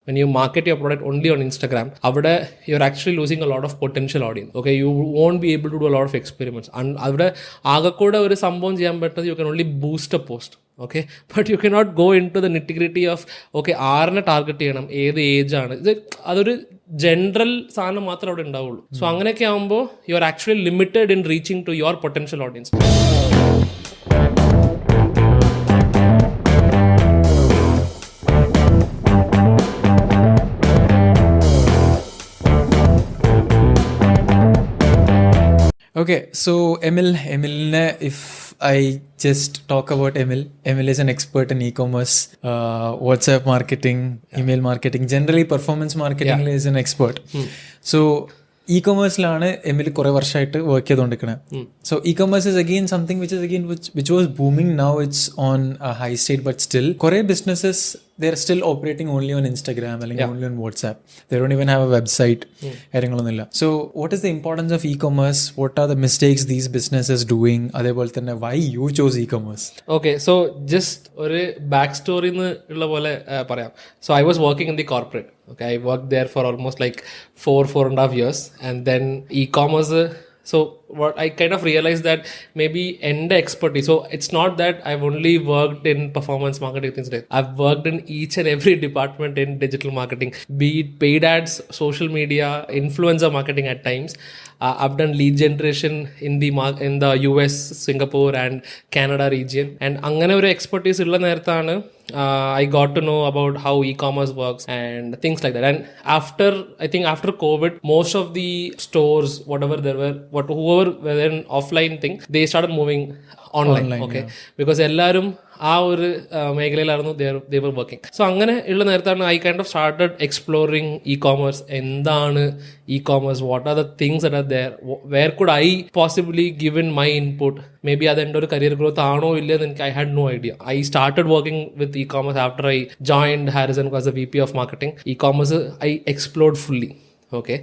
when you market your product only on Instagram, avada you're actually losing a lot of potential audience. Okay, you won't be able to do a lot of experiments. And avada agakoda oru sambhavam cheyan pattathu, you can only boost a post. Okay, but you cannot go into the nitty-gritty of okay ആറിനെ target ചെയ്യണം, ഏത് age ആണ്, ഇത് അതൊരു general സാധനം മാത്രമേ അവിടെ ഉണ്ടാവുള്ളൂ. സോ അങ്ങനെയൊക്കെ ആകുമ്പോൾ you are actually limited in reaching to your potential audience. Okay, so Emil, if I just talk about Emil is an expert in e-commerce, WhatsApp marketing, email marketing, generally performance marketing is an expert. So e-commerce-ലാണ് എമിൽ കുറേ വർഷമായിട്ട് work ചെയ്തുകൊണ്ടിരിക്കുന്നത്. So e-commerce is again something which was booming. Now it's on a high state, but still കുറേ businesses they're still operating only on Instagram അല്ലെങ്കിൽ only on WhatsApp. They don't even have a website. കാര്യങ്ങളൊന്നുമില്ല. So what is the importance of e-commerce? What are the mistakes these businesses doing? അതേപോലെ തന്നെ why you chose e-commerce? Okay, so just ഒരു back story ഉള്ള പോലെ പറയാം. So I was working in the corporate. Okay, I worked there for almost like 4.5 years, and then e-commerce. So what I kind of realized that maybe end expertise. So it's not that I've only worked in performance marketing things. I've worked in each and every department in digital marketing, be it paid ads, social media, influencer marketing at times. I've done lead generation in the US, Singapore and Canada region. And angane oru expertise ulla nerathana I got to know about how e-commerce works and things like that. And after COVID, most of the stores, whatever there were, whoever were in offline thing, they started moving online. Okay, because എല്ലാവരും ആ ഒരു മേഖലയിലായിരുന്നു they were working. So അങ്ങനെ ഉള്ള നേരത്താണ് I kind of started exploring e-commerce. എന്താണ് e-commerce? What are the things that are there? Where could I possibly give in my input? Maybe അത് എൻ്റെ ഒരു കരിയർ ഗ്രോത്ത് ആണോ ഇല്ലെന്ന് എനിക്ക് I had no idea. I started working with e-commerce after I joined Haris&Co as a VP of marketing. E-commerce I explored fully. Okay,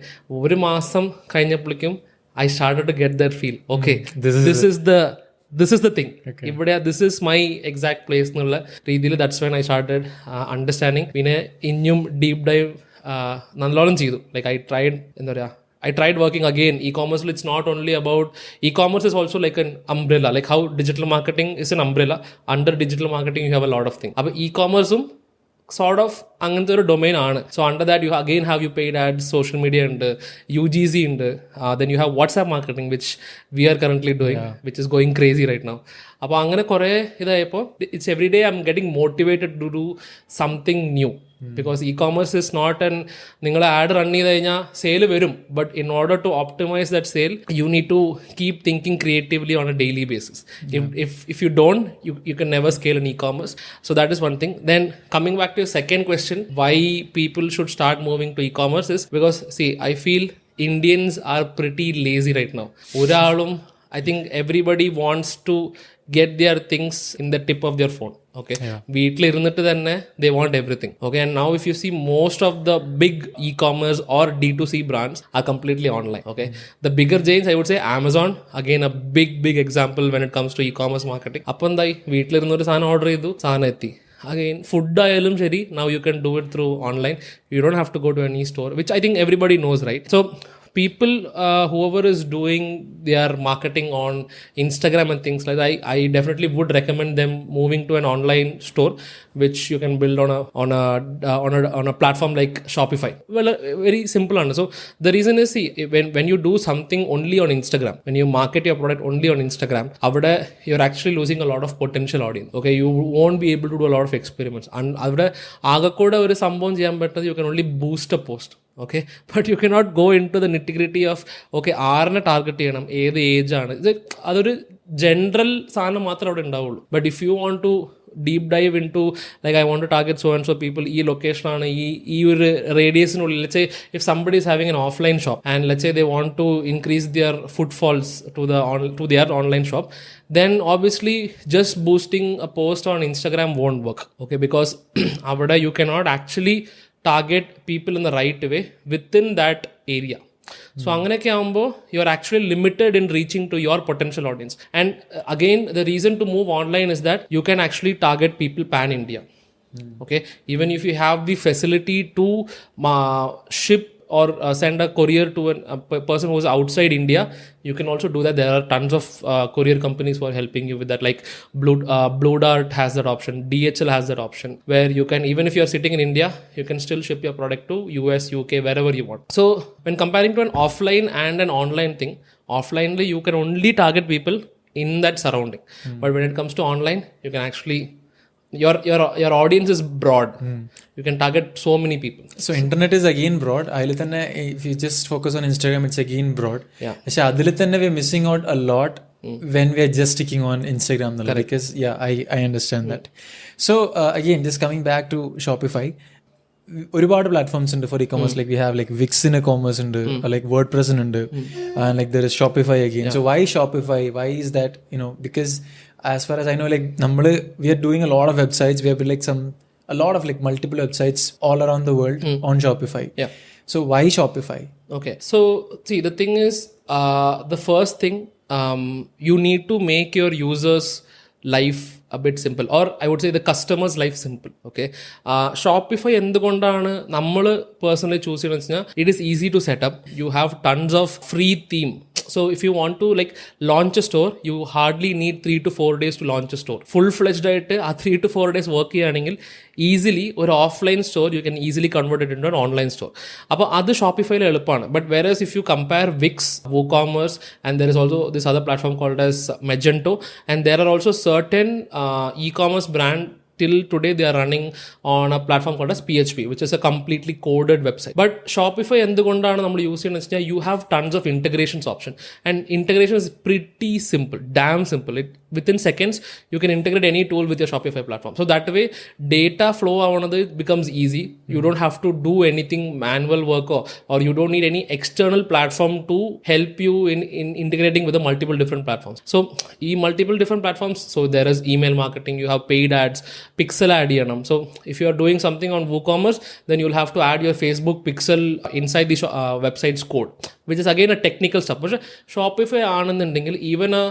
ഒരു മാസം കഴിഞ്ഞപ്പോഴേക്കും I started to get that feel. Okay, this is the thing. ഇവിടെ this is my exact place എന്നുള്ള രീതിയിൽ that's when I started understanding. പിന്നെ ഇനിയും deep dive നല്ലോണം ചെയ്തു. Like I tried working again. E-commerce, it's not only about, e-commerce is also like an umbrella. Like how digital marketing is an umbrella. Under digital marketing, you have a lot of things. But e-commerce sort of അങ്ങനത്തെ ഒരു domain ആണ്. So under that you again have you paid ads, social media ഉണ്ട്, UGC ഉണ്ട്, then you have WhatsApp marketing which we are currently doing, which is going crazy right now. അപ്പോൾ അങ്ങനെ കുറേ ഇതായപ്പോൾ it's every day I'm getting motivated to do something new. Because e-commerce is not an നിങ്ങൾ ad run ചെയ്ത് കഴിഞ്ഞാൽ sale വരും, but in order to optimise that sale you need to keep thinking creatively on a daily basis. If you don't, you can never scale in e-commerce. So that is one thing. Then coming back to your second question, why people should start moving to e-commerce is because, see, I feel Indians are pretty lazy right now. ഒരാളും I think everybody wants to get their things in the tip of their phone. Okay, വീട്ടിലിരുന്നിട്ട് തന്നെ they want everything. Okay, and now if you see most of the big e-commerce or D2C brands are completely online. Okay, the bigger chains, I would say Amazon, again a big example when it comes to e-commerce marketing. അപ്പം എന്തായി, വീട്ടിലിരുന്നൊരു സാധനം order ചെയ്തു, സാധനം എത്തി. Again, food ആയാലും ശരി, now you can do it through online. You don't have to go to any store, which I think everybody knows, right? So people, whoever is doing their marketing on Instagram and things like that, I definitely would recommend them moving to an online store, which you can build on a platform like Shopify. Well, very simple. So the reason is, see, when you do something only on Instagram, when you market your product only on Instagram, avada you're actually losing a lot of potential audience. Okay, you won't be able to do a lot of experiments. And avada agakoda oru sambhavam cheyan pattathu, you can only boost a post. Okay, but you cannot go into the nitty-gritty of okay ആറിനെ target ചെയ്യണം, ഏത് age ആണ്, ഇത് അതൊരു general സാധനം മാത്രമേ അവിടെ ഉണ്ടാവുള്ളൂ. But if you want to deep dive into like I want to target so and so people, ഈ ലൊക്കേഷനാണ്, ഈ ഒരു റേഡിയസിനുള്ളിൽ, let's say if somebody is having an offline shop and let's say they want to increase their footfalls to their online shop, then obviously just boosting a post on Instagram won't work. Okay, because avada you cannot actually target people in the right way within that area. So അങ്ങനെയൊക്കെ ആകുമ്പോൾ you are actually limited in reaching to your potential audience. And again, the reason to move online is that you can actually target people pan India. Okay, even if you have the facility to ship or send a courier to a person who is outside India, you can also do that. There are tons of courier companies who are helping you with that, like Blue Dart has that option, DHL has that option, where you can, even if you are sitting in India, you can still ship your product to US, UK, wherever you want. So when comparing to an offline and an online thing, offline you can only target people in that surrounding, but when it comes to online, you can actually, your audience is broad. You can target so many people. So internet is again broad. If you just focus on Instagram, it's again broad. Yeah. We're missing out a lot when we're just sticking on Instagram. Because I understand that. So again, just coming back to Shopify, ഒരുപാട് platforms ഉണ്ട് for e-commerce. Like we have like Wix-ന് commerce ഉണ്ട്, like WordPress ഉണ്ട്, and like there is Shopify again. So why Shopify? Why is that? Because as far as I know, like we are doing a lot of websites. We have like a lot of like multiple websites all around the world on Shopify. Yeah. So why Shopify? Okay. So see, the thing is, the first thing, you need to make your users' life a bit simple, or I would say the customer's life simple. Okay. Shopify എന്തുകൊണ്ടാണ് നമ്മൾ personally choose ചെയ്യുന്നത് വെച്ചാൽ, it is easy to set up. You have tons of free theme. So if you want to like launch a store, you hardly need 3 to 4 days to launch a store. Full-fledged ആയിട്ട് ആ 3 to 4 days work ചെയ്യുകയാണെങ്കിൽ easily ഒരു offline store you can easily convert it into an online store. അപ്പോൾ അത് ഷോപ്പിഫൈയിൽ എളുപ്പമാണ്. But whereas if you compare Wix, WooCommerce, and there is also this other platform called as Magento, and there are also certain e-commerce brand till today they are running on a platform called as PHP, which is a completely coded website. But Shopify endukondana nammal use cheyyunnu, you have tons of integrations option, and integration is pretty simple, damn simple. Within seconds you can integrate any tool with your Shopify platform. So that way data flow avanadu becomes easy. You don't have to do anything manual work, or you don't need any external platform to help you in integrating with the multiple different platforms. So multiple different platforms, so there is email marketing, you have paid ads, pixel ad cheyanam. So if you are doing something on WooCommerce, then you'll have to add your Facebook pixel inside the website's code, which is again a technical stuff. But Shopify aanannundengil even a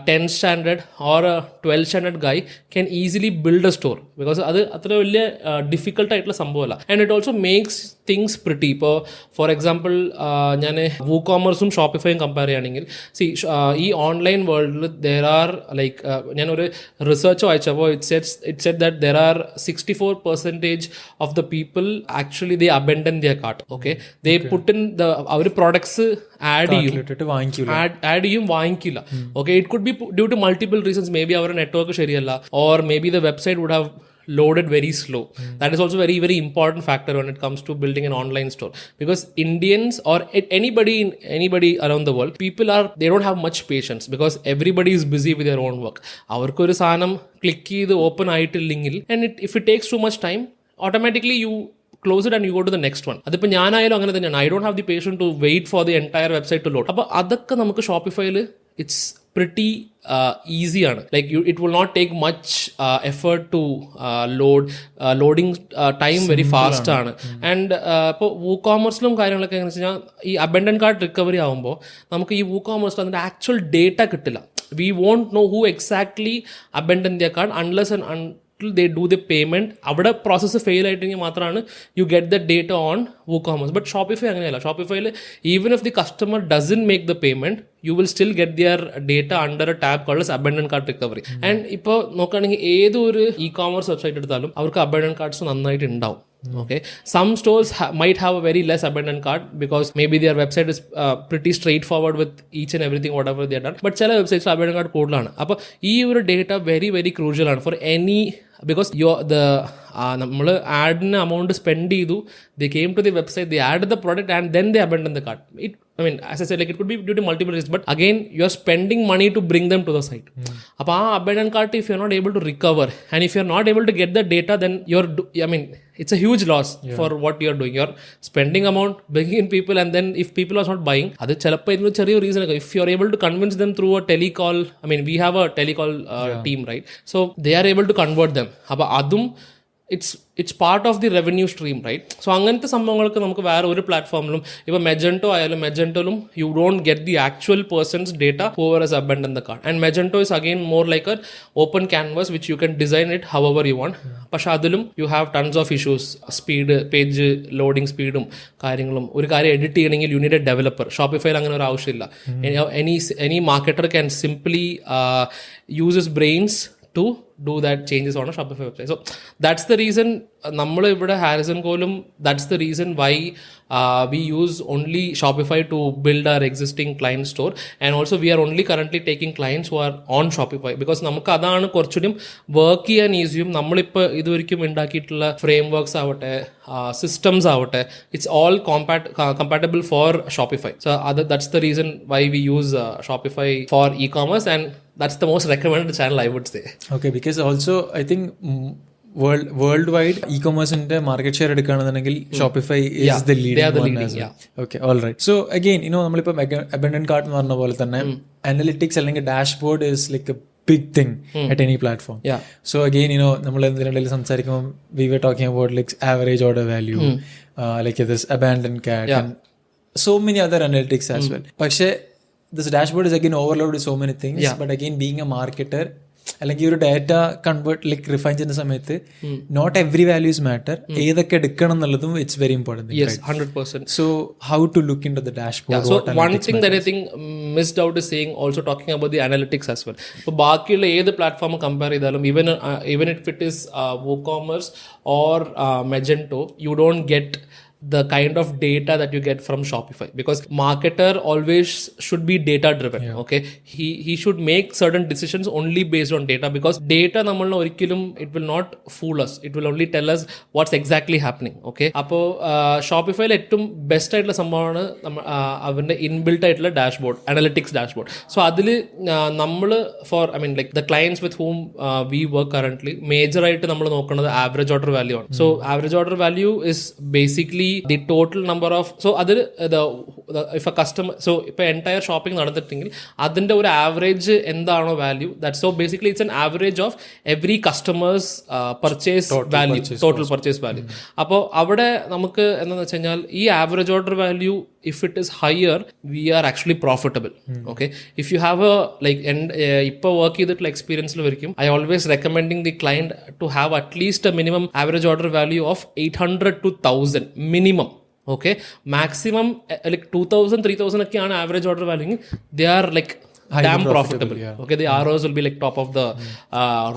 10th standard or a 12th standard guy can easily build a store, because adu athra veliya difficult aayittulla sambhavalla, and it also makes things pretty. For example, ഞാൻ WooCommerceും ഷോപ്പിഫൈയും compare ചെയ്യുകയാണെങ്കിൽ, ഈ online വേൾഡിൽ there are like ഞാനൊരു research വായിച്ചപ്പോൾ it said that there are 64% of the people actually they abandon their cart. Okay, they put in the our products add ചെയ്യും വാങ്ങിക്കില്ല. Okay, it could be due to multiple reasons. Maybe our network ശരിയല്ല, or maybe the website would have loaded very slow. That is also very, very important factor when it comes to building an online store, because Indians or anybody around the world, they don't have much patience, because everybody is busy with their own work. Avarku oru saanam click ചെയ്ത് open ആയിട്ടില്ലെങ്കിൽ, and if it takes too much time, automatically you close it and you go to the next one. അതിപ്പോൾ ഞാനായാലും അങ്ങനെ തന്നെയാണ്. I don't have the patience to wait for the entire website to load. അപ്പോൾ അതൊക്കെ നമുക്ക് ഷോപ്പിഫൈയിൽ it's pretty easy ആണ്. Like it will not take much effort to loading time very fast ആണ്. And ഇപ്പോൾ WooCommerceലും കാര്യങ്ങളൊക്കെ എങ്ങനെ വെച്ച് കഴിഞ്ഞാൽ, ഈ അബൻഡൻ കാർഡ് റിക്കവറി ആകുമ്പോൾ നമുക്ക് ഈ WooCommerce അതിൻ്റെ ആക്ച്വൽ ഡേറ്റ കിട്ടില്ല. We won't know who exactly abandoned their cart unless and until they do the payment. അവിടെ പ്രോസസ്സ് ഫെയിൽ ആയിട്ടെങ്കിൽ മാത്രമാണ് you get the data on WooCommerce. But Shopify അങ്ങനെയല്ല. Shopifyയിൽ even if the customer doesn't make the payment, you will still get their data under a tab called as abandoned cart recovery. And ഇപ്പോൾ നോക്കുകയാണെങ്കിൽ ഏതൊരു e-commerce website എടുത്താലും അവർക്ക് abandoned carts നന്നായിട്ട് ഉണ്ടാവും. Okay, some stores might have a very less abandoned cart, because maybe their website is pretty straightforward with each and everything whatever they have done. But ചില websites abandoned cart കൂടുതലാണ്. അപ്പോൾ ഈ ഒരു data very very crucial ആണ് for any, because നമ്മൾ ആഡിന് amount spend ചെയ്തു, they came to the website, they added the product and then they abandoned the cart. As I said, like it could be due to multiple reasons, but again you are spending money to bring them to the site. അപ്പോൾ ആ abandoned cart, if you are not able to recover and if you are not able to get the data, then it's a huge loss for what you are doing. You are spending amount, bringing in people, and then if people are not buying, അത് ചിലപ്പോൾ ഇതിന് ചെറിയ reason. if you are able to convince them through a telecall, we have a telecall team, right? So they are able to convert them. അപ്പോൾ അതും it's part of the revenue stream, right? So അങ്ങനത്തെ സംഭവങ്ങൾക്ക് നമുക്ക് വേറെ ഒരു പ്ലാറ്റ്ഫോമിലും, ഇപ്പോൾ Magento ആയാലും, മെജൻറ്റോയിലും you don't get the actual person's data whoever is abandon the cart. And Magento is again more like a open canvas which you can design it however you want. പക്ഷെ അതിലും you have tons of issues, speed, page loading സ്പീഡും കാര്യങ്ങളും. ഒരു കാര്യം edit ചെയ്യണമെങ്കിൽ you need A developer. ഷോപ്പിഫൈയിൽ അങ്ങനെ ഒരു ആവശ്യമില്ല. Any marketer can simply use his brains to do that changes on a Shopify website. So that's the reason നമ്മൾ ഇവിടെ Haris&Co-ലും that's the reason why we use only Shopify to build our existing client store, and also we are only currently taking clients who are on Shopify because നമുക്ക് അതാണ് കുറച്ചുകൂടി work ചെയ്യാൻ ഈസിയും. നമ്മളിപ്പോൾ ഇതുവരെയ്ക്കും ഉണ്ടാക്കിയിട്ടുള്ള frame works ആവട്ടെ, systems ആവട്ടെ, it's all compatible for Shopify. So that's the reason why we use Shopify for e-commerce, and that's the most recommended channel, I would say. Okay, because also I think worldwide e-commerce ന്റെ market share എടുക്കുകയാണെന്നുണ്ടെങ്കിൽ Shopify is the leading one. Okay, all right. So again നമ്മളിപ്പോൾ abandoned cart എന്ന് പറഞ്ഞ പോലെ തന്നെ analytics അല്ലെങ്കിൽ dashboard is like a big thing at any platform. So again നമ്മൾ എന്തിനിടയിൽ സംസാരിക്കുമ്പോൾ we were talking about like average order value, like this abandoned cat, and so many other analytics as well. പക്ഷേ this dashboard is again overloaded with so many things. But again, being a marketer, അല്ലെങ്കിൽ ഒരു data convert like refine ചെയ്യുന്ന സമയത്ത് not every values matter. ഏതൊക്കെ എടുക്കണം എന്നുള്ളതും it's very important. Yes, 100%. So how to look into the dashboard? So one thing that I think missed out is saying, also talking about the analytics as well. ഇപ്പോൾ ബാക്കിയുള്ള ഏത് platform compare ചെയ്താലും, even if it is WooCommerce or Magento, you don't get the kind of data that you get from Shopify, because marketer always should be data driven. Okay, he should make certain decisions only based on data, because data nammalna orikkalum it will not fool us, it will only tell us what's exactly happening. Okay, appo Shopify il ettum best aayittulla sambhavana avante inbuilt aayittulla dashboard, analytics dashboard. So adil nammal for like the clients with whom we work currently, major aayittu nammal nokkanathu average order value ആണ്. So average order value is basically the total number of, so other the if a customer, so ipo entire shopping nadandittingil adinte oru average endano value, that so basically it's an average of every customer's purchase value, total purchase value. appo avade namukku enna vechal ee average order value, if it is higher, we are actually profitable. Okay, if you have a like ipo work ചെയ്തിട്ടുള്ള experience ൽ വരിക്കും, I always recommending the client to have at least a minimum average order value of 800 to 1000 minimum. Okay, maximum like 2000 3000 ഒക്കെയാണ് average order value, they are like damn profitable. Okay, the ROs will be like top of the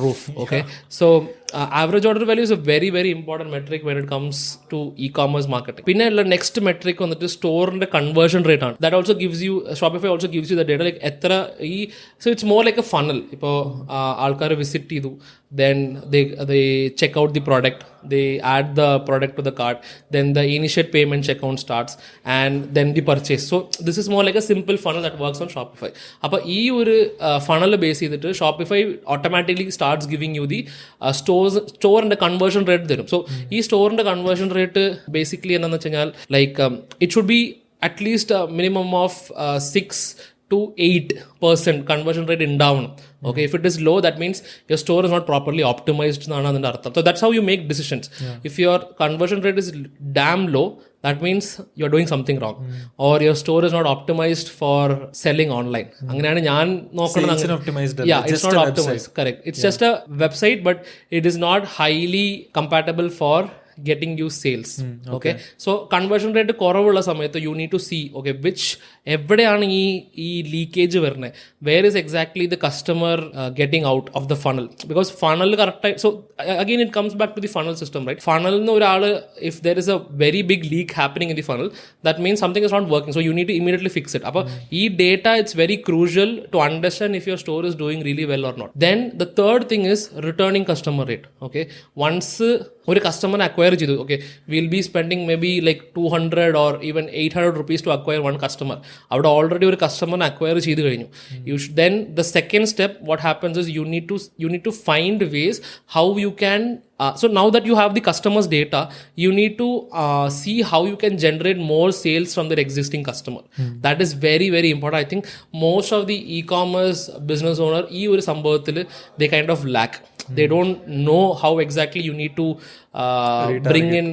roof. Okay, so average order value is a very very important metric when it comes to e-commerce marketing. പിന്നെ ഉള്ള next metric വന്നിട്ട് സ്റ്റോറിന്റെ conversion rate ആണ്. That also gives you, Shopify also gives you the data, like എത്ര ഈ, so it's more like a funnel. ഇപ്പോൾ ആൾക്കാർ visit ചെയ്തു, then they check out the product, they add the product to the cart, then the initiate payment checkout starts, and then the purchase. So this is more like a simple funnel that works on Shopify. അപ്പോൾ ഈ ഒരു funnel base ചെയ്തിട്ട് Shopify automatically starts giving you the സ്റ്റോറിന്റെ conversion rate തരും. So ഈ സ്റ്റോറിന്റെ conversion rate basically എന്താണെന്ന് വെച്ച് കഴിഞ്ഞാൽ like it should be at least minimum of 6 to 8% conversion rate ഉണ്ടാവണം. Okay, if it is low, that means your store is not properly optimized എന്നാണ് അതിന്റെ അർത്ഥം. So that's how you make decisions. If your conversion rate is damn low, that means you're doing something wrong, or your store is not optimized for selling online. അങ്ങനെയാണ് ഞാൻ നോക്കുന്നത്. It's not optimized. Correct. It's just a website, but it is not highly compatible for getting you sales. Okay, so conversion rate കുറവുള്ള സമയത്ത് you need to see, okay, which എവിടെയാണ് ഈ leakage വരുന്നത്, where is exactly the customer getting out of the funnel, because funnel correct. So again it comes back to the funnel system, right? funnel ന്ന് ഒരാൾ, if there is a very big leak happening in the funnel, that means something is not working, so you need to immediately fix it. അപ്പോൾ ഈ data, it's very crucial to understand if your store is doing really well or not. Then the third thing is returning customer rate. Okay, once ഒരു customer acquire ചെയ്തു, okay, we'll be spending maybe like 200 or even 800 rupees to acquire one customer. അവിടെ already ഒരു കസ്റ്റമറിനെ acquire ചെയ്ത് കഴിഞ്ഞു. Then the second step, what happens is you need to find ways how you can So now that you have the customers' data, you need to see how you can generate more sales from their existing customer. That is very, very important. I think most of the e-commerce business owner, they kind of lack. They don't know how exactly you need to bring in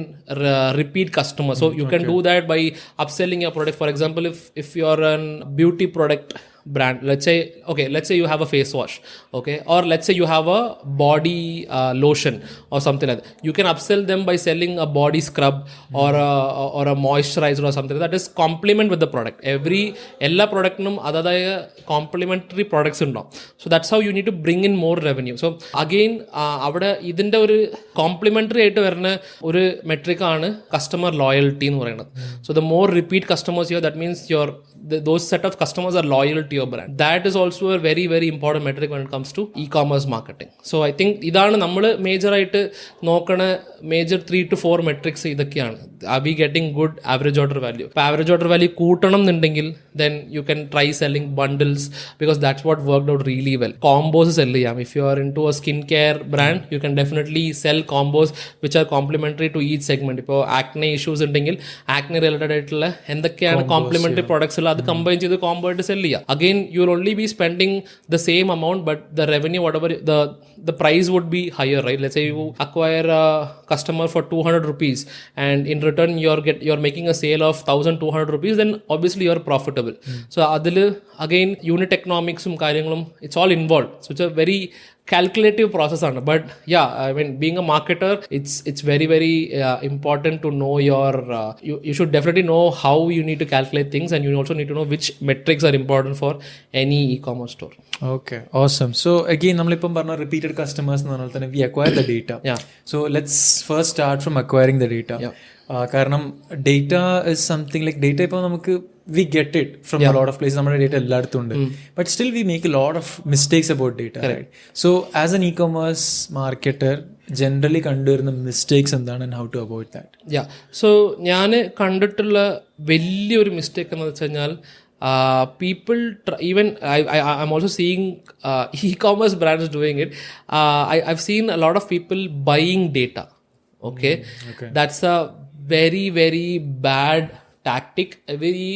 repeat customers. So you can do that by upselling your product. For example, if you're a beauty product brand, let's say you have a face wash, okay, or let's say you have a body lotion or something like that. You can upsell them by selling a body scrub or a moisturizer or something that is complement with the product. Ella product num adadaya complementary products undam. So that's how you need to bring in more revenue. So again avada idinte oru complementary ആയിട്ട് വരുന്ന ഒരു metric ആണ് customer loyalty എന്ന് പറയുന്നത്. So the more repeat customers here, that means those set of customers are loyal to your brand. That is also a very, very important metric when it comes to e-commerce marketing. So I think ഇതാണ് നമ്മൾ മേജറായിട്ട് നോക്കണ major 3 to 4 matrix ഇതൊക്കെയാണ്. Are we getting good average order value? ഇപ്പോൾ average order value കൂട്ടണം എന്നുണ്ടെങ്കിൽ then you can try selling bundles, because that's what worked out really well. Combos sell ചെയ്യാം. If you are into a skincare brand, you can definitely sell combos which are complementary to each segment. ഇപ്പോൾ acne issues ഉണ്ടെങ്കിൽ acne related ആയിട്ടുള്ള എന്തൊക്കെയാണ് complementary products ഉള്ള അത് combine ചെയ്ത് combo ആയിട്ട് cell ചെയ്യുക. Again you will only B spending the same amount, but the revenue, whatever the price would be higher, right? Let's say you acquire a customer for 200 rupees and in return you're making a sale of 1200 rupees, then obviously you're profitable. So adil again unit economics കാര്യങ്ങളും it's all involved. So it's a very calculative process on it. But yeah, I mean, being a marketer, it's very, very important to know your you should definitely know how you need to calculate things, and you also need to know which metrics are important for any e-commerce store. Okay, awesome. So again, നമ്മളിപ്പം പറഞ്ഞ repeated customers എന്ന് പറഞ്ഞാൽ തന്നെ we acquire the data. Yeah. So let's first start from acquiring the data. Yeah. കാരണം data is something like data ഇപ്പോൾ നമുക്ക് we get it from a lot of place. നമ്മുടെ data എല്ലായിടത്തും ഉണ്ട്, but still we make a lot of mistakes about data. So as an e-commerce marketer generally കണ്ടുവരുന്ന mistakes എന്താണ് and how to avoid that? Yeah, so ഞാൻ കണ്ടിട്ടുള്ള വലിയൊരു mistake എന്ന് വെച്ച് കഴിഞ്ഞാൽ people even I'm also seeing e-commerce brands doing it. I've seen a lot of people buying data. Okay. That's a very, very bad tactic. Very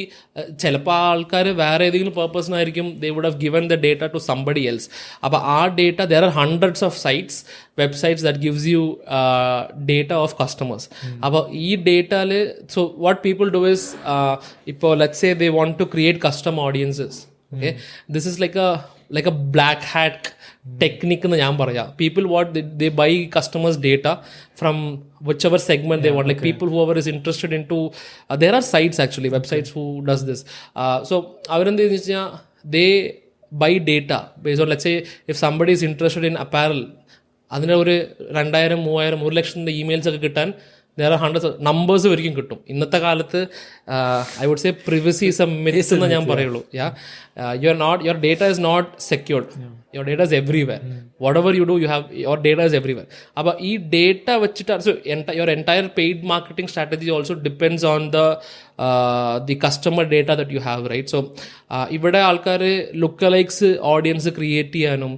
ചിലപ്പോൾ ആൾക്കാർ വേറെ ഏതെങ്കിലും പേർപ്പസിനായിരിക്കും they would have given the data to somebody else. അപ്പോൾ ആ data, there are hundreds of websites that gives you data of customers. അപ്പോൾ ഈ ഡേറ്റയിൽ so what people do is ഇപ്പോൾ let's say they want to create custom audiences. Okay, this is like a black hat technique എന്ന് ഞാൻ പറയാം. People what they buy customers data from whichever segment they want. Like people whoever is interested into there are sites actually, websites who does this. So അവരെന്ത് ചെയ്യുന്ന വെച്ചാൽ they buy data based on, let's say if somebody is interested in apparel, അതിന് ഒരു 2000, 3000, 1 ലക്ഷത്തിൻ്റെ emails ഒക്കെ കിട്ടാൻ there are hundreds of numbers വരെയും കിട്ടും. ഇന്നത്തെ കാലത്ത് I would say privacy is a myth എന്ന് ഞാൻ പറയുള്ളൂ. Your data is not secured. Your data is everywhere. Whatever you do, your data is everywhere. അപ്പോൾ ഈ ഡേറ്റ വെച്ചിട്ട് so your entire paid marketing strategy also depends on the customer data that you have, right? So ഇവിടെ ആൾക്കാർ ലുക്കലൈക്സ് audience create ചെയ്യാനും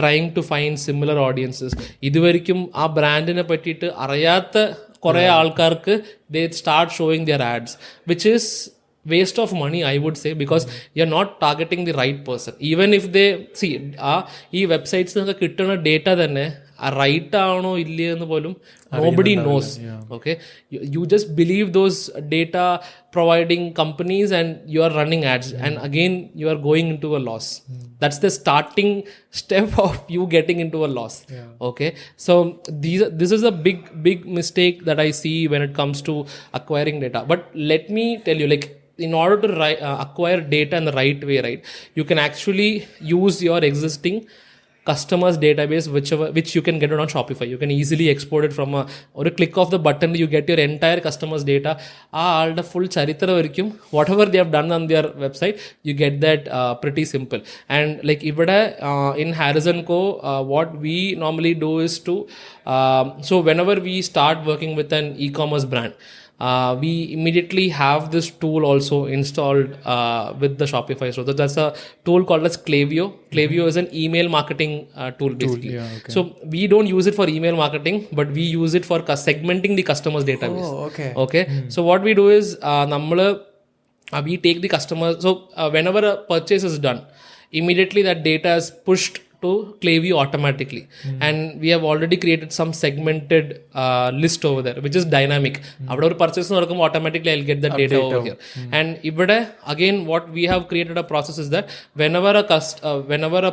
trying to find similar audiences, ഇതുവരെയും ആ ബ്രാൻഡിനെ പറ്റിയിട്ട് അറിയാത്ത കുറേ ആൾക്കാർക്ക് they start showing their ads, which is waste of money, I would say, because you're not targeting the right person. Even if they see ഈ വെബ്സൈറ്റ്സിനൊക്കെ കിട്ടുന്ന data തന്നെ റൈറ്റ് ആണോ ഇല്ലേ എന്ന് പോലും nobody knows. Okay, you just believe those data providing companies and you are running ads, and again you are going into a loss. That's the starting step of you getting into a loss. Okay, so this is a big mistake that I see when it comes to acquiring data. But let me tell you, like, in order to acquire data in the right way, right, you can actually use your existing customers database, which you can get it on Shopify. You can easily export it from a click of the button. You get your entire customers data. The full charitra varikkum, whatever they have done on their website, you get that pretty simple. And like ivada in Haris&Co, what we normally do is to so whenever we start working with an e-commerce brand, we immediately have this tool also installed with the Shopify store. So that's a tool called as Klaviyo. Klaviyo is an email marketing tool basically. So we don't use it for email marketing, but we use it for segmenting the customer's database. Okay. So what we do is we take the customer. So whenever a purchase is done, immediately that data is pushed to Klaviyo automatically, and we have already created some segmented list over there, which is dynamic. After a purchase, automatically I'll get the data over here. And again, what we have created a process is that whenever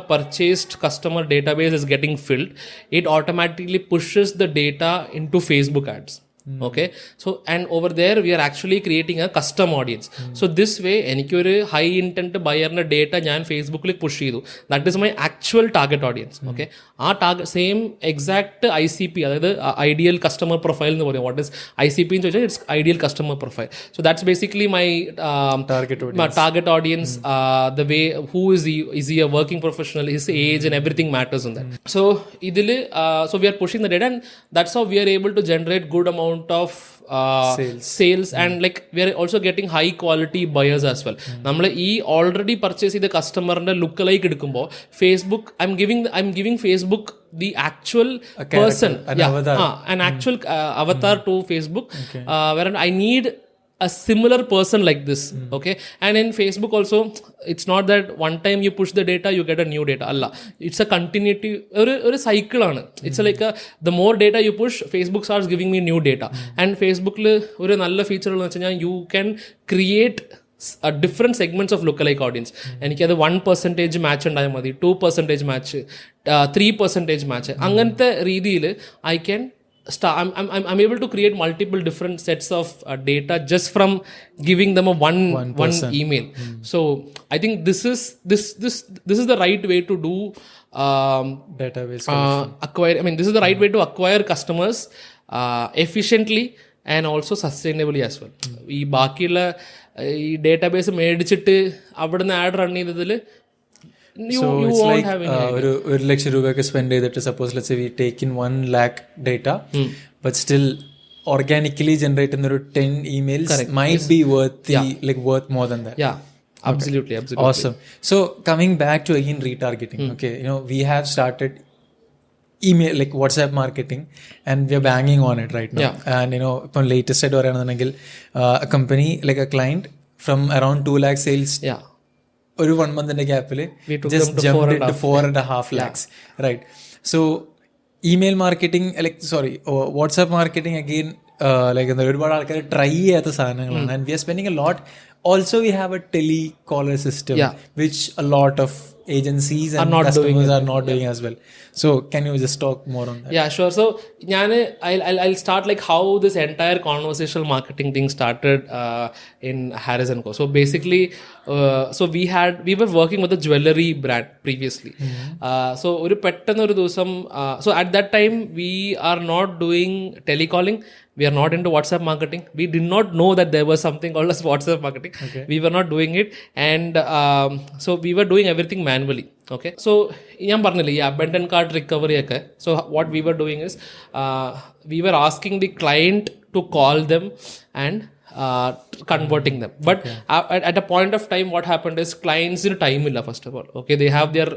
a purchased customer database is getting filled, it automatically pushes the data into Facebook ads. Okay, so and over there we are actually creating a custom audience. So this way എനിക്കൊരു high intent ബയറിന്റെ data ഞാൻ ഫേസ്ബുക്കിൽ push ചെയ്തു. That is my actual target audience. Okay, ആ same exact ICP, അതായത് ideal customer profile എന്ന് പറയും. What is ICP എന്ന് ചോദിച്ചാൽ it's ideal customer profile. So that's basically my target audience. The way is he a working professional, his age and everything matters in that. So ഇതില് so we are pushing the data, and that's how we are able to generate good amount of sales and like we are also getting high quality buyers as well. നമ്മൾ ഈ already purchase ചെയ്ത കസ്റ്റമറിന്റെ look like എടുക്കുമ്പോൾ Facebook I'm giving Facebook the actual person, an actual avatar to Facebook, where I need a similar person like this. Okay, and in Facebook also it's not that one time you push the data you get a new data. Allah, it's a continuity, or cycle aanu. It's like the more data you push, Facebook starts giving me new data. And Facebook le oru nalla feature ennu vechana you can create different segments of lookalike audience. എനിക്ക് അത് 1% match ഉണ്ടായാൽ മതി, 2% match, 3% match, അങ്ങനത്തെ രീതിയിൽ I can I'm able to create multiple different sets of data just from giving them a one email. So I think this is the right way to do database acquire. I mean, this is the right way to acquire customers efficiently and also sustainably as well. ഈ ബാക്കിയുള്ള ഈ database മേടിച്ചിട്ട് അവിടുന്ന് add run ചെയ്തതിൽ so it's like ഒരു ലക്ഷം രൂപയൊക്കെ spend ചെയ്തിട്ട് suppose let's say we take in 1 lakh data but still organically generate another 10 emails. Correct. Might be worth more than that. Yeah, absolutely. Awesome. So coming back to again retargeting. Okay, we have started email like WhatsApp marketing and we are banging on it right now. And upon latest side പറയാണെന്നുണ്ടെങ്കിൽ a company like a client from around 2 lakh sales ഒരു 1 month ഗ്യാപ്പിൽ just jumped into 4.5 lakhs. Right. So email marketing WhatsApp marketing again ഒരുപാട് ആൾക്കാർ try ചെയ്യാത്ത സാധനങ്ങളാണ്. And we are spending a lot. Also we have a telecaller system which a lot of agencies and customers are not doing as well. So can you just talk more on that? Yeah, sure. So I'll start like how this entire conversational marketing thing started in Haris&Co. So basically we were working with a jewelry brand previously. So oru pettanna oru dusam, so at that time we are not doing telecalling. We are not into WhatsApp marketing. We did not know that there was something called as WhatsApp marketing. Okay. We were not doing it, and so we were doing everything manually. Okay, so ഞാൻ പറഞ്ഞില്ലേ ഈ abandoned cart recovery ഒക്കെ. So what we were doing is we were asking the client to call them and converting them. But at a point of time what happened is clients in time illa first of all. Okay, they have their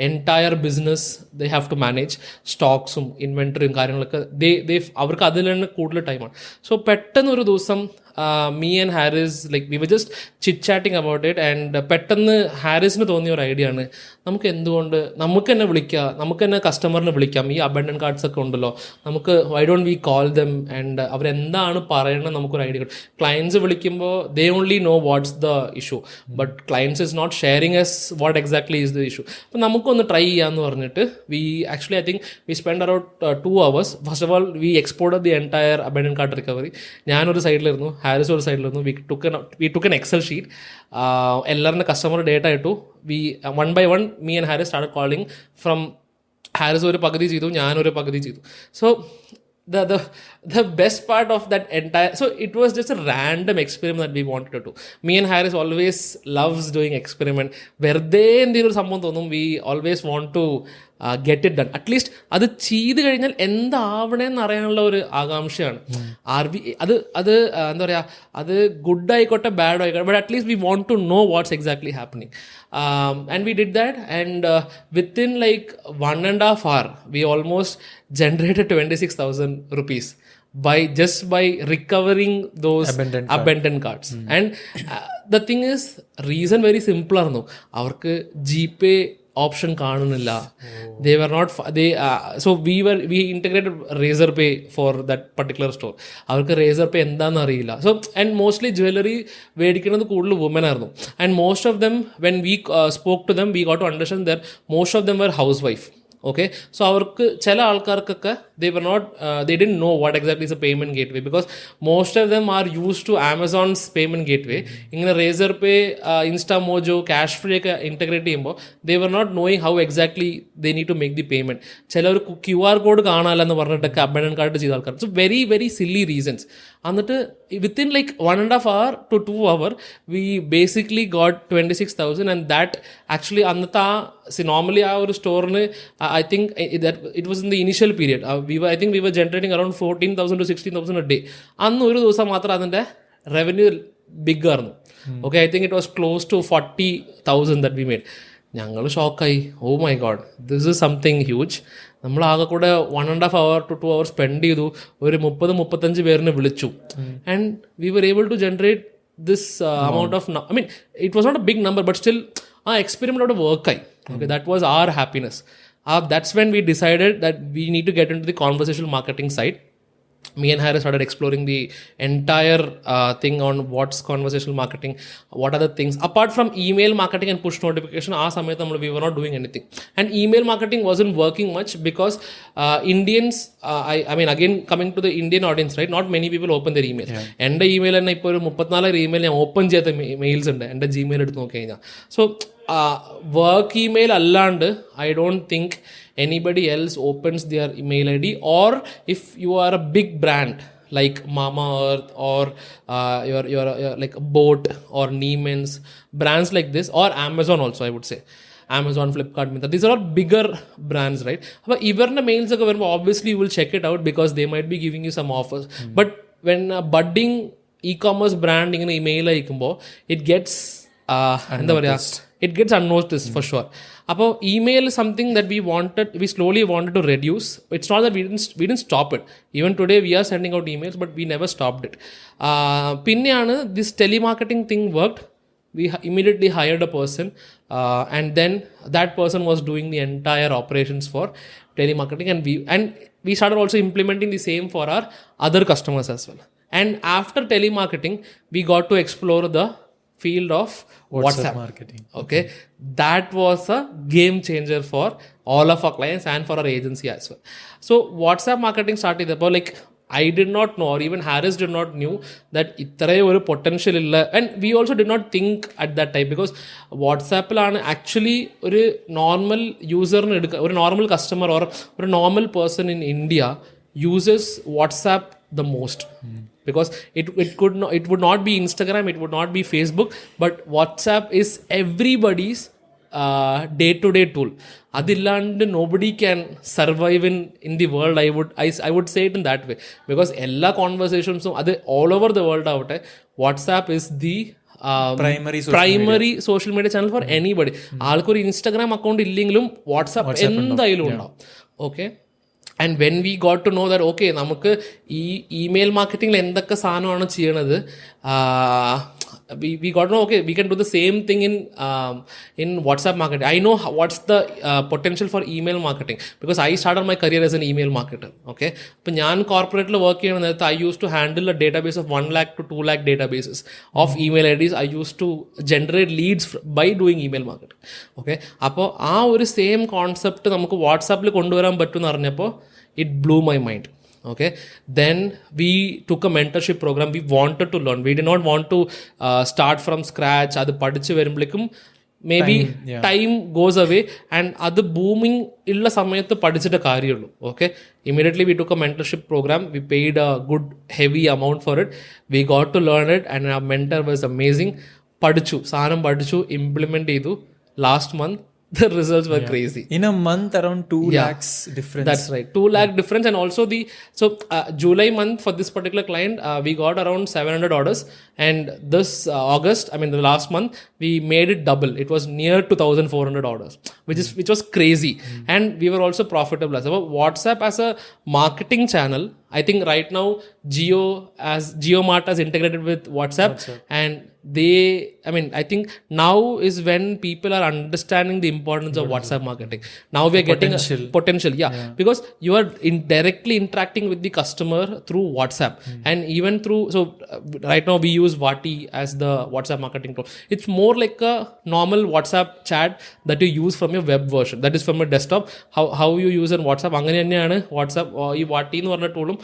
entire business they have to manage, stocks inventory കാര്യങ്ങളൊക്കെ they അവർക്ക് അതിൽ തന്നെ കൂടുതൽ ടൈമാണ്. So പെട്ടെന്ന് ഒരു ദിവസം me and Haris, like we were just chit chatting about it, and പെട്ടെന്ന് ഹാരിസിന് തോന്നിയ ഒരു ഐഡിയ ആണ്, നമുക്ക് എന്തുകൊണ്ട് നമുക്ക് തന്നെ വിളിക്കാം, നമുക്ക് തന്നെ കസ്റ്റമറിനെ വിളിക്കാം. ഈ അബൻഡൻ കാർഡ്സ് ഒക്കെ ഉണ്ടല്ലോ, നമുക്ക് why don't we call them and അവരെന്താണ് പറയണത് നമുക്കൊരു ഐഡിയ കിട്ടും. ക്ലയൻസ് വിളിക്കുമ്പോൾ they only know what's the issue, but clients is not sharing as what exactly is the issue. അപ്പം നമുക്കൊന്ന് ട്രൈ ചെയ്യാമെന്ന് പറഞ്ഞിട്ട് I think we spent around 2 hours. First of all, we exported the entire abandoned cart recovery. ഞാനൊരു സൈഡിലിരുന്നു, ഹാരിസ് ഒരു സൈഡിലിരുന്നു. We took an Excel sheet. എല്ലാവരുടെ customer data ഇട്ടു. We one by one me and Haris started calling from Haris ഒരു പകുതി ചെയ്തു, ഞാനൊരു പകുതി ചെയ്തു. So the best part of that entire, so it was just a random experiment that we wanted to do. Me and Haris always loves doing experiment. വെറുതെ എന്തെങ്കിലും സംഭവം തോന്നും, we always want to get it done. At least അത് ചെയ്ത് കഴിഞ്ഞാൽ എന്താവണേന്ന് അറിയാനുള്ള ഒരു ആകാംക്ഷയാണ്. എന്താ പറയുക, അത് ഗുഡ് ആയിക്കോട്ടെ ബാഡ് ആയിക്കോട്ടെ, but at least we want to know what's exactly happening. And we did that, and within like 1.5 hours we almost generated 26,000 rupees by recovering those abandoned cards. And the thing is, reason very simple ആയിരുന്നു. അവർക്ക് GPay option കാണുന്നില്ല. They were not so we integrated Razorpay for that particular store. അവർക്ക് Razorpay എന്താണെന്ന് അറിയില്ല. So and mostly jewelry മേടിക്കുന്നത് കൂടുതൽ woman ആയിരുന്നു. And most of them, when we spoke to them, we got to understand that most of them were housewife. Okay, so അവർക്ക് ചില ആൾക്കാർക്കൊക്കെ they didn't know what exactly is a payment gateway, because most of them are used to Amazon's payment gateway. ഇങ്ങനെ Razorpay, Instamojo, Cashfree ഒക്കെ integrate ചെയ്യുമ്പോൾ they were not knowing how exactly they need to make the payment. ചിലർ QR code കാണാമെന്ന് പറഞ്ഞിട്ടൊക്കെ abundant card ചെയ്ത ആൾക്കാർ. So very very silly reasons. എന്നിട്ട് within like 1.5 hour to 2 hour we basically got 26,000, and that actually അന്നത്തെ normally ആ ഒരു സ്റ്റോറിന് I think that it was in the initial period. I think we were generating around 14,000 to 16,000 a day. അന്ന് ഒരു ദിവസം മാത്രം അതിൻ്റെ revenue big ആയിരുന്നു. Okay, I think it was close to 40,000 that we made. ഞങ്ങൾ ഷോക്കായി. Oh my God, this is something huge. നമ്മൾ ആകെ കൂടെ 1.5 hour to 2 hours സ്പെൻഡ് ചെയ്തു, ഒരു 30-35 പേരിനെ വിളിച്ചു, and we were able to generate this amount of, I mean, it was not a big number, but still ആ എക്സ്പെരിമെൻ്റ് അവിടെ വർക്കായി. Okay, that was our happiness. That's when we decided that we need to get into the conversational marketing side. Me and Haris started exploring the entire thing on what's conversational marketing, what are the things apart from email marketing and push notification. We were not doing anything, and email marketing wasn't working much because Indians, I mean, again coming to the Indian audience, right, not many people open their email. And the email and ipo 34 email ഞാൻ open ചെയ്യാത്ത males ഉണ്ട് എൻ്റെ Gmail എടുത്ത് നോക്കി കഴിഞ്ഞാൽ. So work email അല്ലാണ്ട് I don't think anybody else opens their email ID, or if you are a big brand like Mama Earth or your like Boat or Neiman's, brands like this, or Amazon also, I would say Amazon, Flipkart, Myntra, these are all bigger brands, right? But even the mails are going, obviously you will check it out because they might be giving you some offers. But when a budding e-commerce brand in email ayikkumbo, it gets it gets unnoticed for sure. അപ്പോൾ email is something that we slowly wanted to reduce. It's not that we didn't stop it. Even today we are sending out emails, but we never stopped it. പിന്നെയാണ് this telemarketing thing worked. We immediately hired a person, and then that person was doing the entire operations for telemarketing, and we started also implementing the same for our other customers as well. And after telemarketing, we got to explore the field of WhatsApp marketing. Okay, that was a game changer for all of our clients and for our agency as well. So WhatsApp marketing started about, like, I did not know, or even Haris did not knew that ഇത്രേ ഒരു potential ഇല്ല. And we also did not think at that time, because വാട്സാപ്പിലാണ് actually ഒരു normal യൂസറിന് എടുക്കുക, ഒരു normal customer or ഒരു normal person in India uses WhatsApp the most. Because it would not be Instagram, it would not be Facebook, but WhatsApp is everybody's day-to-day tool. Adilland nobody can survive in the world. I would say it in that way, because ella conversations all over the world out, WhatsApp is the primary social media channel for anybody. ആൾക്കൊരു Instagram account ഇല്ലെങ്കിലും WhatsApp എന്തായാലും ഉണ്ടാവും. Okay, and when we got to know that okay നമുക്ക് ഈ email മാർക്കറ്റിംഗിൽ എന്തൊക്കെ സാധനമാണ് ചെയ്യണത്, we got to know, okay, we can do the same thing in WhatsApp marketing. I know what's the potential for email marketing, because I started my career as an email marketer. Okay, അപ്പോൾ ഞാൻ കോർപ്പറേറ്റിൽ work ചെയ്യുന്ന നേരത്ത് I used to handle a database of 1 lakh to 2 lakh databases of email IDs. I used to generate leads by doing email marketing. Okay, അപ്പോൾ ആ ഒരു same concept നമുക്ക് വാട്സാപ്പിൽ കൊണ്ടുവരാൻ പറ്റുമെന്ന് അറിഞ്ഞപ്പോൾ it blew my mind. Okay, then we took a mentorship program. We wanted to learn. We did not want to start from scratch. Adu padichu varumblikkum maybe time goes away, and adu booming illa samayathu padichita karyullu. Okay, immediately we took a mentorship program. We paid a good heavy amount for it. We got to learn it, and our mentor was amazing. Padichu implement edu. Last month the results were crazy. In a month, around 2 lakhs difference. That's right. 2 lakh difference. And also July month for this particular client, we got around 700 orders. And this August, I mean, the last month, we made it double. It was near to 1,400 orders, which was crazy. And we were also profitable as well. WhatsApp as a marketing channel, I think right now, JioMart has integrated with WhatsApp. And I think now is when people are understanding the importance of WhatsApp marketing. Now we are getting a potential. Because you are directly interacting with the customer through WhatsApp. And even through, right now we use Vati as the WhatsApp marketing tool. It's more like a normal WhatsApp chat that you use from your web version. That is from your desktop. How you use in WhatsApp. WhatsApp or Vati nu parna toolum.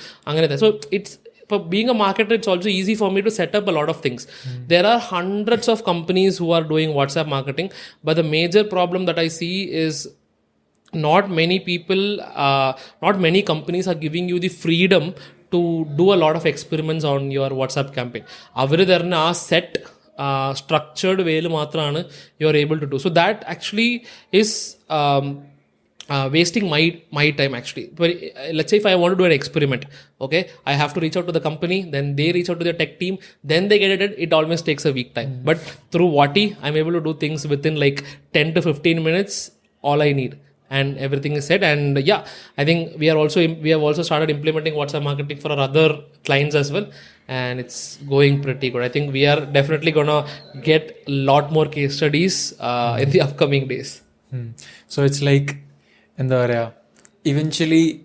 So it's, for being a marketer, it's also easy for me to set up a lot of things. There are hundreds of companies who are doing WhatsApp marketing, but the major problem that I see is not many companies are giving you the freedom to do a lot of experiments on your WhatsApp campaign. Avaru tharna aa set structured way lu maatrana you are able to do. So that actually is wasting my time actually. But let's say if I want to do an experiment, okay, I have to reach out to the company, then they reach out to their tech team, then they get it. It almost takes a week time. But through Vati, I'm able to do things within like 10 to 15 minutes, all I need. And everything is set. And I think we have also started implementing WhatsApp marketing for our other clients as well. And it's going pretty good. I think we are definitely going to get a lot more case studies in the upcoming days. So it's like, eventually,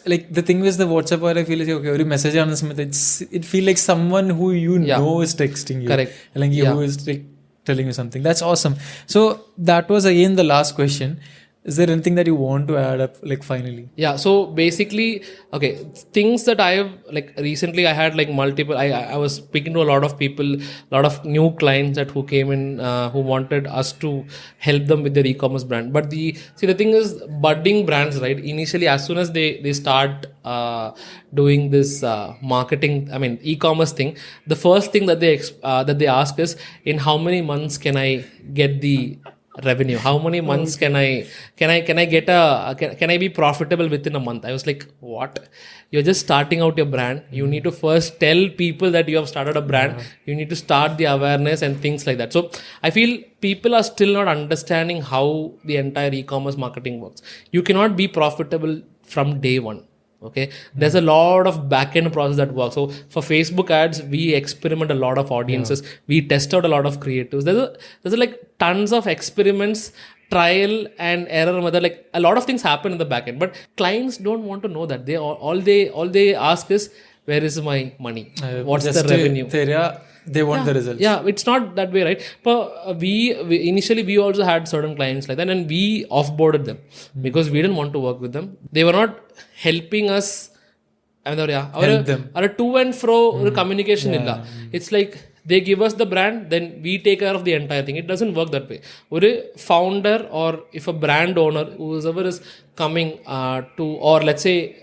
like the thing with the WhatsApp where I feel is okay, every message on this, it feel like someone who know is texting you. Correct. Like who is like telling you something. That's awesome. So that was again the last question. Is there anything that you want to add up, like finally? Yeah, so basically, okay, things that I have, like recently I had like multiple, I was speaking to a lot of people, a lot of new clients who came in, who wanted us to help them with their e-commerce brand. But the thing is, budding brands, right? Initially, as soon as they start doing this marketing, e-commerce thing, the first thing that they ask is, in how many months can I get the revenue? How many months can I get can I be profitable within a month? I was like, what? You're just starting out your brand. You need to first tell people that you have started a brand. You need to start the awareness and things like that. So I feel people are still not understanding how the entire e-commerce marketing works. You cannot be profitable from day one. Okay, there's a lot of back-end process that works. So for Facebook ads, we experiment a lot of audiences. We test out a lot of creatives. There's like tons of experiments, trial and error method. Like a lot of things happen in the back end, but clients don't want to know that. All they ask is, where is my money? What's the revenue? They want the results. Yeah, it's not that way, right? But we initially we also had certain clients like that, and we offboarded them because we didn't want to work with them. They were not helping us. Help them. Our to and fro communication illa. It's like they give us the brand, then we take care of the entire thing. It doesn't work that way. Or a founder, or if a brand owner, whoever is coming or let's say,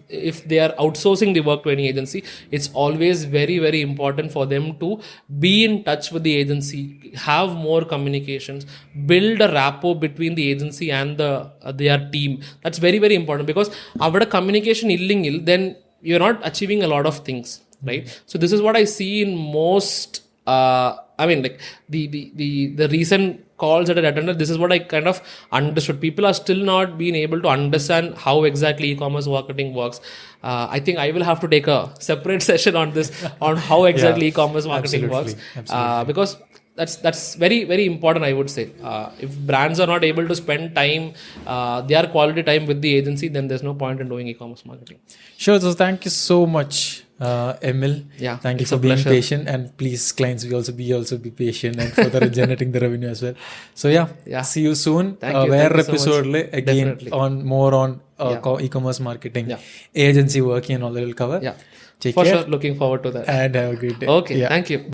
if they are outsourcing the work to any agency, it's always very, very important for them to be in touch with the agency, have more communications, build a rapport between the agency and their team. That's very, very important, because our communication illingil, then you're not achieving a lot of things, right? So this is what I see in most like the recent calls that I attended. This is what I kind of understood. People are still not being able to understand how exactly e-commerce marketing works. I think I will have to take a separate session on this, on how exactly e-commerce marketing works. Because that's very, very important, I would say. If brands are not able to spend time, their quality time with the agency, then there's no point in doing e-commerce marketing. Sure. So thank you so much, Emil. Thank you for being pleasure. patient, and please, clients, we also be patient and further generating the revenue as well. So see you soon. Thank you. Where Thank you so episode much. again Definitely. on more on e-commerce marketing, agency working and all that will cover. Yeah. Take For care. sure. Looking forward to that. And have a great day. Okay. Thank you.